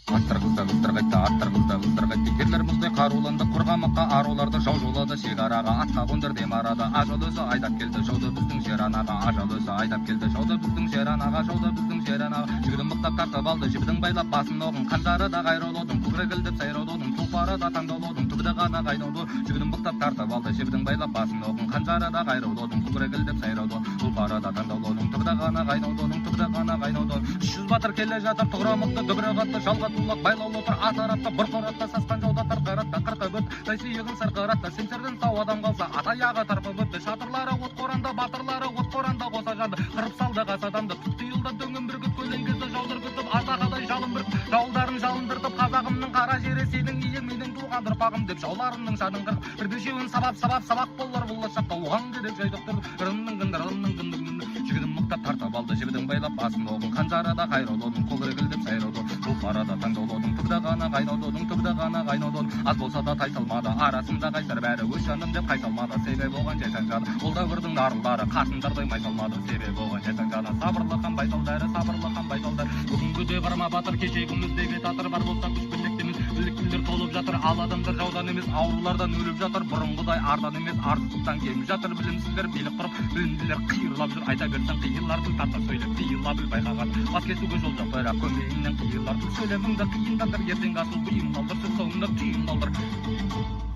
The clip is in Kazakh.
Аттар қыздар қайтты, керлер мұздай қаруланды, құрғамыққа аруларды жау жолады шекараға, атқа қондыр дем арада, ажал өзі айдап келді, жауды біздің жер анаға, ажал өзі айдап келді, жауды біздің жер анаға, жауды біздің жер анаға. Жігідін мықтап тартып алды, жібідің байлап басын оғын, қанжары да қайраулудың, көкірегілдіп сайраудың, тұлпары да таңдаулудың, түбі ғана қайнауды. Жігідін мықтап тартып алды, жібідің байлап басын оғын, қанжары да қайраулудың, көкірегілдіп сайрауды, тұлпары да таңдаулудың, түбі ғана қайнаудың, түбі ғана қайнаудың. 300 батыр келе жатыр, тұғырамықты дүбірі қатты, жалға тулақ байлаулы тұр, атар атта, бұрқыр атта, сасқан жауда тарқар атта, қырқы бүт, тайсүйегін сарқар атта, семсерден сау адам қалса, ата яғы тарпы бүтті, шатырлары от қоранда, батырлары от қоранда қоса жанды, қырып салды қас адамды, тұттиылда дөңін бүргіт, көлеңкезді жаудыр күтіп, ардақадай жалын бүріп, жауылдарын жалындыртып, қазағымның қара жері сенің иең, менің туған ұрпағым деп, жауларымның шадын қырып, бір бешеуін сабап болар бұлла шаққа, оған керек жайдық тұр, ырымның гынды, жігідін мықтап тартып алды, жібідің байлап басын оғын, қанжары да қайраулудың, көкірегілдеп сайрауды, тұлпары да таңдаулудың, түбі ғана қайнаудың, аз болса да тайсалмады, арасында қайсар бәрі өз жаным деп қайсалмады, себеп оған жайсаң жаны, ол да өрдің арылдары, қатындардай майсалмады, себеп оған жайсаң жаны, сабырлы хан байталдары, бүгінгіде қырма батыр, кешегіміздегі татыр бар болса күш бірліктеміз, біліктілер толып жатыр, ал адамдар жаудан емес, аурулардан өліп жатыр, бұрынғыдай ардан емес, арсыздықтан кеміп жатыр, білімсіздер билік құрып, білімділер қиырлап жүр, айта берсең қиылар тіл тартып сөйлеп, тиыла біл байқаған, бас кесуге жол жоқ, бірақ көмейіңнен қиылар тіл сөйлеміңді қиындалдыр, ертең асыл бұйым қалдыр, сөз соңында түйін қалдыр.